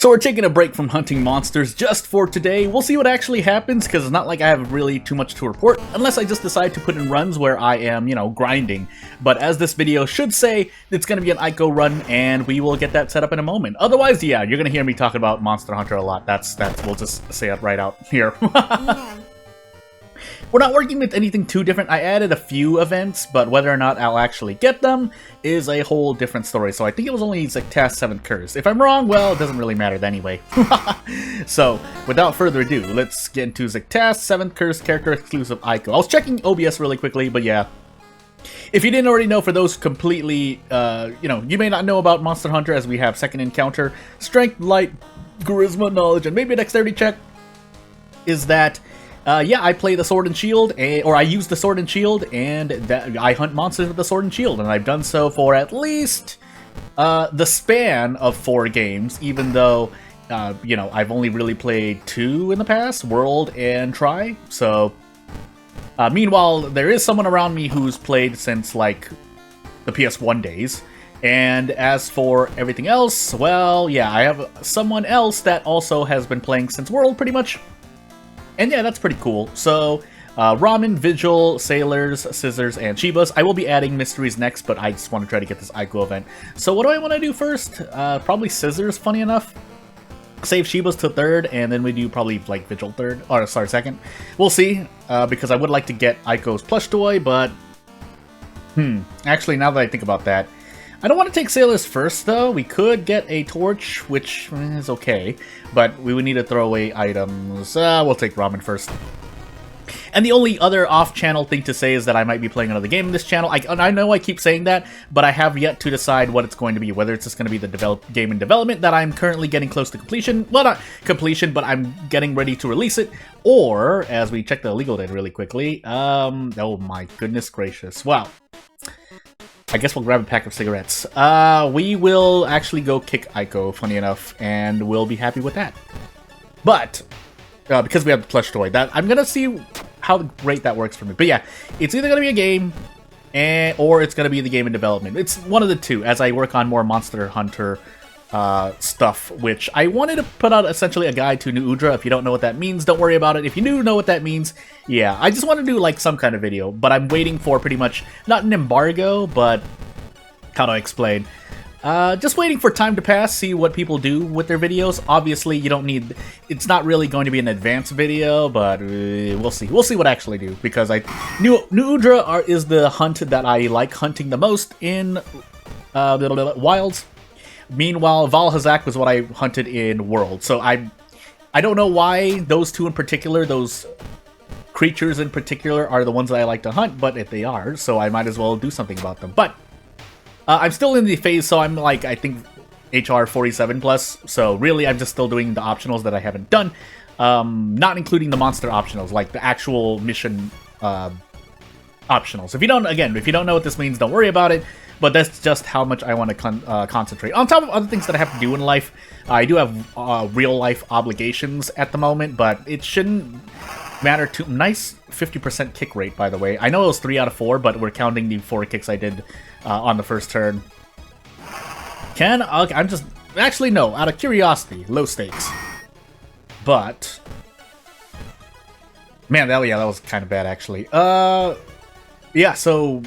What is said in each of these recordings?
So we're taking a break from hunting monsters just for today. We'll see what actually happens, because it's not like I have really too much to report, unless I just decide to put in runs where I am, grinding. But as this video should say, it's going to be an Ico run, and we will get that set up in a moment. Otherwise, yeah, you're going to hear me talking about Monster Hunter a lot. That's we'll just say it right out here. Yeah. We're not working with anything too different. I added a few events, but whether or not I'll actually get them is a whole different story. So I think it was only Zektas 7th Curse. If I'm wrong, well, it doesn't really matter anyway. So, without further ado, let's get into Zektas 7th Curse character exclusive Ico. I was checking OBS really quickly, but yeah. If you didn't already know, for those completely, you may not know about Monster Hunter, as we have second encounter, strength, light, charisma, knowledge, and maybe a dexterity check, is that yeah, I play the Sword and Shield, or I use the Sword and Shield, and I hunt monsters with the Sword and Shield, and I've done so for at least the span of 4 games, even though, I've only really played 2 in the past, World and Try, so... meanwhile, there is someone around me who's played since, like, the PS1 days, and as for everything else, well, yeah, I have someone else that also has been playing since World, pretty much. And yeah, that's pretty cool. So, Ramen, Vigil, Sailors, Scissors, and Shibas. I will be adding Mysteries next, but I just want to try to get this Ico event. So what do I want to do first? Probably Scissors, funny enough. Save Shibas to 3rd, and then we do probably, like, Vigil 3rd. Or, sorry, 2nd. We'll see, because I would like to get Ico's plush toy, but... Actually, now that I think about that, I don't want to take Sailors first, though. We could get a torch, which is okay, but we would need to throw away items. We'll take Ramen first. And the only other off-channel thing to say is that I might be playing another game in this channel. I know I keep saying that, but I have yet to decide what it's going to be. Whether it's just going to be the game in development that I'm currently getting close to completion. Well, not completion, but I'm getting ready to release it. Or, as we check the legal date really quickly, oh my goodness gracious. Wow. I guess we'll grab a pack of cigarettes. We will actually go kick Ico, funny enough, and we'll be happy with that. But, because we have the plush toy, I'm gonna see how great that works for me. But yeah, it's either gonna be a game, or it's gonna be the game in development. It's one of the two, as I work on more Monster Hunter stuff, which I wanted to put out essentially a guide to New Udra. If you don't know what that means, don't worry about it. If you do know what that means, yeah, I just want to do like some kind of video, but I'm waiting for pretty much, not an embargo, but how do I explain? Just waiting for time to pass, see what people do with their videos. Obviously, you don't need, it's not really going to be an advanced video, but we'll see. We'll see what I actually do, because New Udra is the hunt that I like hunting the most in Wilds. Meanwhile, Valhazak was what I hunted in World, so I don't know why those two in particular, those creatures in particular, are the ones that I like to hunt, but if they are, so I might as well do something about them. But I'm still in the phase, so I'm like, I think, HR 47 plus, so really I'm just still doing the optionals that I haven't done, not including the monster optionals, like the actual mission optionals. If you don't know what this means, don't worry about it. But that's just how much I want to concentrate. On top of other things that I have to do in life, I do have real-life obligations at the moment, but it shouldn't matter too... Nice 50% kick rate, by the way. I know it was 3 out of 4, but we're counting the 4 kicks I did on the first turn. I'm just... Actually, no. Out of curiosity. Low stakes. But... Man, that was kind of bad, actually. Yeah, so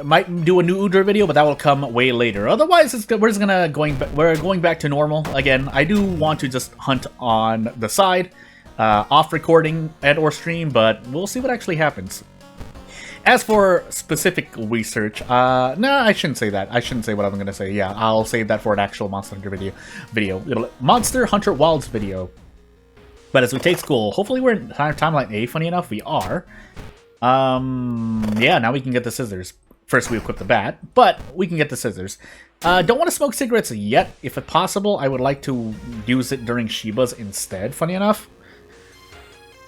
might do a New Udra video, but that will come way later. Otherwise, we're going back to normal again. I do want to just hunt on the side, off recording and/or stream, but we'll see what actually happens. As for specific research, no, I shouldn't say that. I shouldn't say what I'm gonna say. Yeah, I'll save that for an actual Monster Hunter video. Monster Hunter Wilds video. But as we take school, hopefully we're in timeline A. Funny enough, we are. Yeah, now we can get the scissors. First we equip the bat, but we can get the scissors. Don't want to smoke cigarettes yet. If possible, I would like to use it during Shibas instead, funny enough.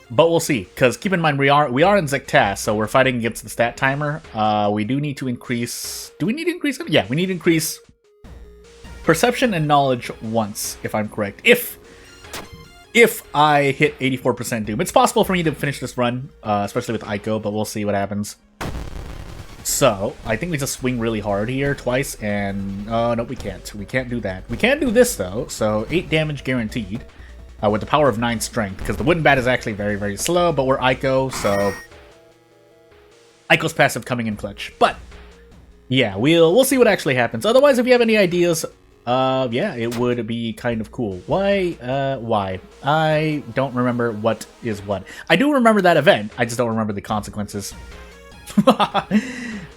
But we'll see, because keep in mind, we are in Zektas, so we're fighting against the stat timer. We do need to increase... Do we need to increase it? Yeah, we need to increase perception and knowledge once, if I'm correct. If I hit 84% Doom. It's possible for me to finish this run, especially with Ico, but we'll see what happens. So, I think we just swing really hard here twice, and... no, we can't. We can't do that. We can do this, though, so 8 damage guaranteed. With the power of 9 strength, because the wooden bat is actually very, very slow, but we're Ico, so... Ico's passive coming in clutch. But, yeah, we'll see what actually happens. Otherwise, if you have any ideas, yeah, it would be kind of cool. Why? I don't remember what is what. I do remember that event, I just don't remember the consequences.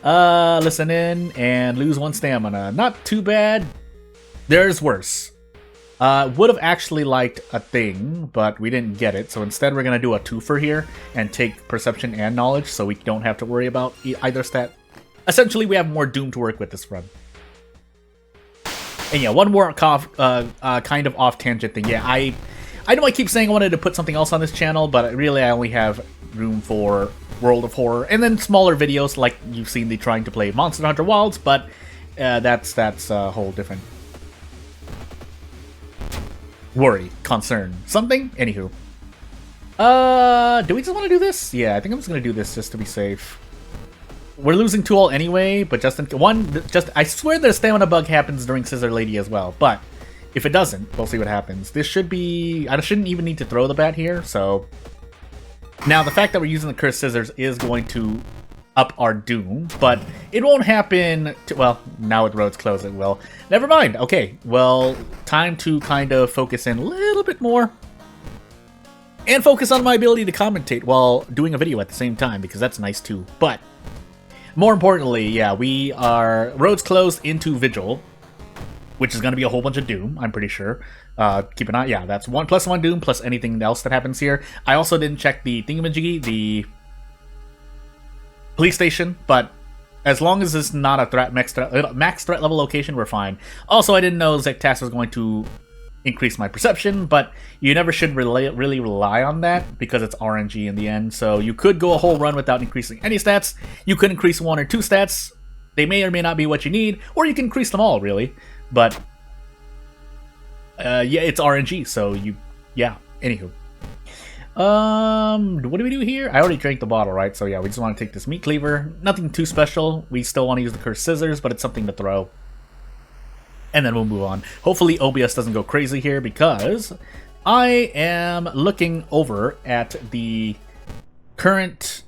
Listen in and lose 1 stamina. Not too bad. There's worse. Would have actually liked a thing, but we didn't get it. So instead we're going to do a twofer here and take perception and knowledge so we don't have to worry about either stat. Essentially, we have more Doom to work with this run. And yeah, one more kind of off-tangent thing. Yeah, I know I keep saying I wanted to put something else on this channel, but really I only have room for World of Horror, and then smaller videos like you've seen me trying to play Monster Hunter Wilds, but that's a whole different worry, concern, something. Anywho, do we just want to do this? Yeah, I think I'm just gonna do this just to be safe. We're losing 2-all anyway, but just in I swear the stamina bug happens during Scissor Lady as well, but if it doesn't, we'll see what happens. This should be... I shouldn't even need to throw the bat here, so... Now, the fact that we're using the Cursed Scissors is going to up our Doom, but it won't happen... well, now with roads closed, it will. Never mind. Okay, well, time to kind of focus in a little bit more. And focus on my ability to commentate while doing a video at the same time, because that's nice too. But, more importantly, yeah, we are roads closed into Vigil, which is going to be a whole bunch of Doom, I'm pretty sure. Keep an eye, yeah, that's 1 + 1 Doom plus anything else that happens here. I also didn't check the thingamajiggy, the police station, but as long as it's not a max threat level location, we're fine. Also, I didn't know Zektas was going to increase my perception, but you never should really rely on that because it's RNG in the end. So you could go a whole run without increasing any stats. You could increase 1 or 2 stats. They may or may not be what you need, or you can increase them all, really. But yeah, it's RNG, so yeah. Anywho, what do we do here? I already drank the bottle, right? So yeah, we just want to take this meat cleaver. Nothing too special. We still want to use the Cursed Scissors, but it's something to throw. And then we'll move on. Hopefully OBS doesn't go crazy here, because I am looking over at the current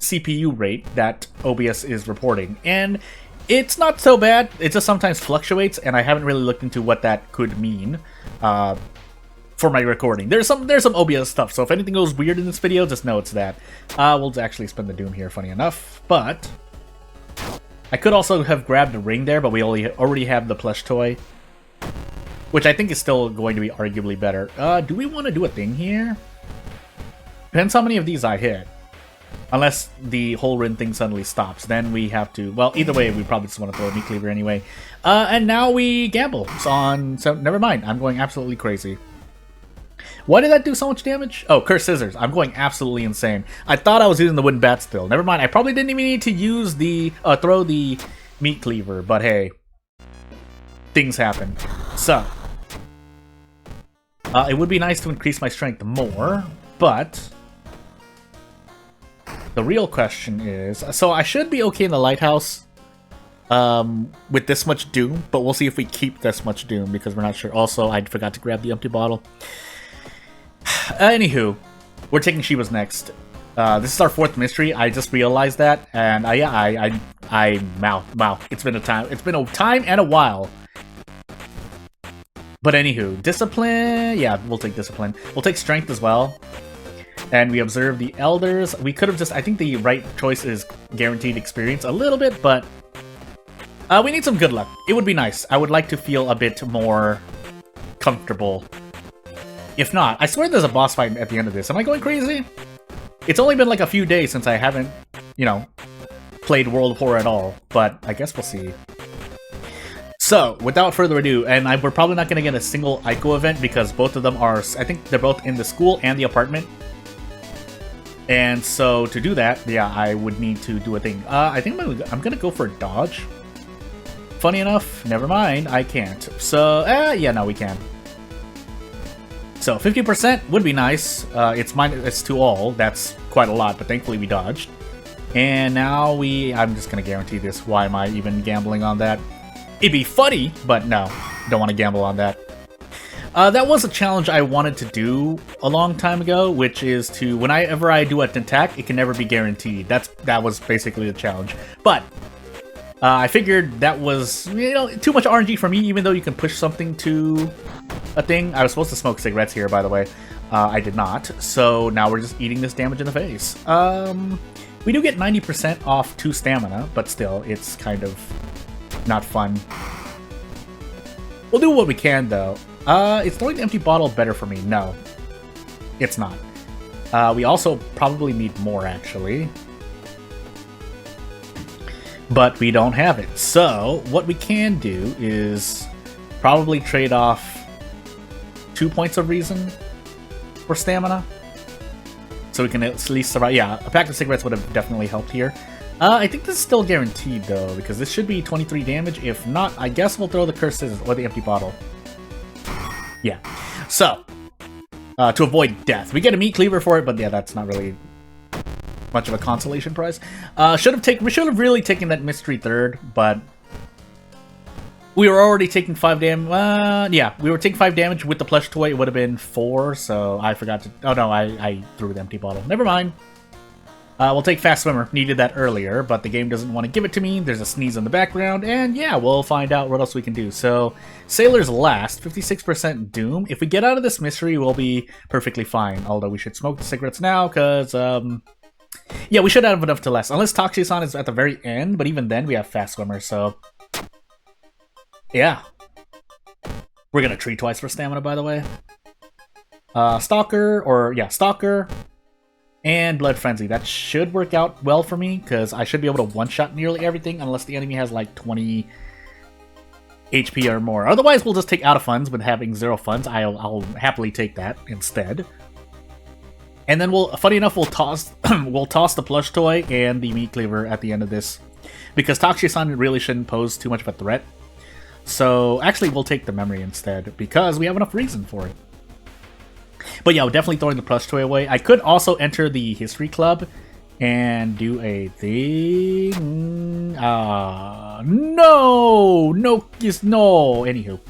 CPU rate that OBS is reporting, and it's not so bad. It just sometimes fluctuates, and I haven't really looked into what that could mean for my recording. There's some OBS stuff, so if anything goes weird in this video, just know it's that. We'll actually spend the Doom here, funny enough, but I could also have grabbed a ring there, but we already have the plush toy, which I think is still going to be arguably better. Do we want to do a thing here? Depends how many of these I hit. Unless the whole Rin thing suddenly stops, then we have to... Well, either way, we probably just want to throw a meat cleaver anyway. And now we gamble on... So, never mind. I'm going absolutely crazy. Why did that do so much damage? Oh, Cursed Scissors. I'm going absolutely insane. I thought I was using the wooden bat still. Never mind. I probably didn't even need to use the... throw the meat cleaver, but hey. Things happen. So. It would be nice to increase my strength more, but... The real question is, so I should be okay in the lighthouse with this much Doom, but we'll see if we keep this much Doom because we're not sure. Also, I forgot to grab the empty bottle. Anywho, we're taking Shiva's next. This is our 4th mystery. I just realized that, and wow, it's been a time and a while. But anywho, discipline. Yeah, we'll take discipline. We'll take strength as well. And we observe the elders. We could have just... I think the right choice is guaranteed experience a little bit, but... we need some good luck. It would be nice. I would like to feel a bit more comfortable. If not, I swear there's a boss fight at the end of this. Am I going crazy? It's only been like a few days since I haven't, you know, played World of Horror at all. But I guess we'll see. So, without further ado, and we're probably not going to get a single Ico event because both of them are... I think they're both in the school and the apartment. And so, to do that, yeah, I would need to do a thing. I think I'm gonna go for dodge. Funny enough, never mind, I can't. So, yeah, no, we can. So, 50% would be nice. It's 2-all, that's quite a lot, but thankfully we dodged. And now I'm just gonna guarantee this. Why am I even gambling on that? It'd be funny, but no, don't want to gamble on that. That was a challenge I wanted to do a long time ago, which is to, whenever I do an attack, it can never be guaranteed. That was basically the challenge. But I figured that was, too much RNG for me, even though you can push something to a thing. I was supposed to smoke cigarettes here, by the way. I did not, so now we're just eating this damage in the face. We do get 90% off 2 stamina, but still, it's kind of not fun. We'll do what we can, though. Is throwing the empty bottle better for me? No, it's not. We also probably need more, actually. But we don't have it. So, what we can do is probably trade off 2 points of reason for stamina. So we can at least survive. Yeah, a pack of cigarettes would have definitely helped here. I think this is still guaranteed, though, because this should be 23 damage. If not, I guess we'll throw the cursed scissors or the empty bottle. Yeah. So, to avoid death. We get a meat cleaver for it, but yeah, that's not really much of a consolation prize. We should have really taken that mystery third, but we were already taking 5 damage. Yeah, we were taking 5 damage with the plush toy. It would have been 4, so I forgot to... Oh no, I threw the empty bottle. Never mind. We'll take Fast Swimmer. Needed that earlier, but the game doesn't want to give it to me. There's a sneeze in the background, and yeah, we'll find out what else we can do. So, Sailor's last, 56% Doom. If we get out of this mystery, we'll be perfectly fine. Although we should smoke the cigarettes now, because, yeah, we should have enough to last. Unless Toxie-san is at the very end, but even then we have Fast Swimmer, so... Yeah. We're gonna tree twice for stamina, by the way. Stalker, and Blood Frenzy. That should work out well for me, because I should be able to one-shot nearly everything, unless the enemy has like 20 HP or more. Otherwise, we'll just take out of funds with having 0 funds. I'll happily take that instead. And then funny enough, we'll toss the plush toy and the meat cleaver at the end of this, because Toxie-san really shouldn't pose too much of a threat. So, actually, we'll take the memory instead, because we have enough reason for it. But yeah, we're definitely throwing the plush toy away. I could also enter the history club and do a thing. No! Anywho.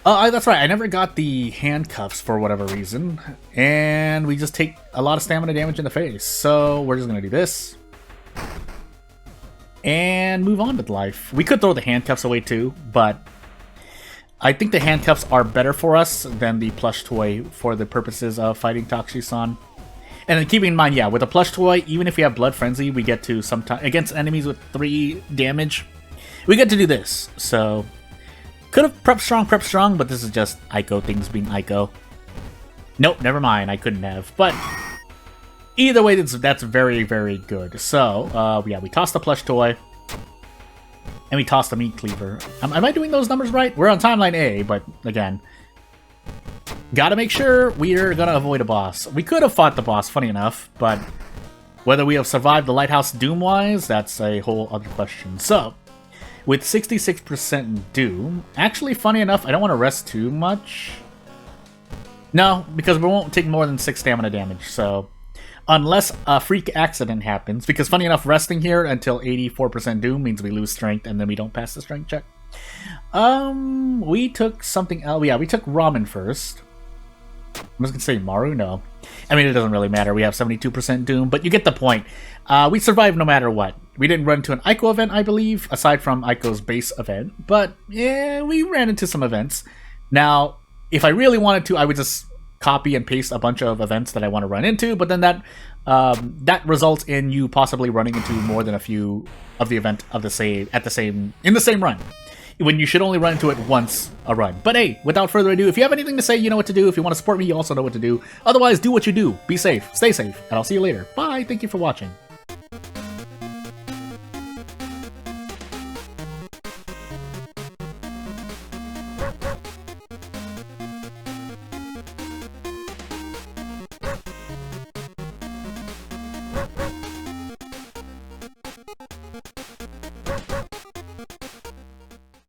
That's right, I never got the handcuffs for whatever reason. And we just take a lot of stamina damage in the face. So, we're just gonna do this. And move on with life. We could throw the handcuffs away too, but I think the handcuffs are better for us than the plush toy for the purposes of fighting Toxie-san. And then keeping in mind, yeah, with a plush toy, even if we have Blood Frenzy, we get to sometimes against enemies with 3 damage, we get to do this. So, could have prep strong, but this is just Ico things being Ico. Nope, never mind, I couldn't have. But either way, that's very, very good. So, yeah, we toss the plush toy. And we toss the meat cleaver. Am I doing those numbers right? We're on timeline A, but again, gotta make sure we're gonna avoid a boss. We could have fought the boss, funny enough, but whether we have survived the Lighthouse Doom-wise, that's a whole other question. So, with 66% Doom, actually, funny enough, I don't want to rest too much. No, because we won't take more than 6 stamina damage, so... Unless a freak accident happens, because funny enough, resting here until 84% Doom means we lose strength and then we don't pass the strength check. We took something else. Yeah, we took Ramen first. I'm just gonna say Maru, no. I mean, it doesn't really matter. We have 72% Doom, but you get the point. We survived no matter what. We didn't run to an Ico event, I believe, aside from Ico's base event, but yeah, we ran into some events. Now, if I really wanted to, I would just copy and paste a bunch of events that I want to run into, but then that results in you possibly running into more than a few of the event of in the same run, when you should only run into it once a run. But hey, without further ado, if you have anything to say, you know what to do. If you want to support me, you also know what to do. Otherwise, do what you do. Be safe, stay safe, and I'll see you later. Bye. Thank you for watching.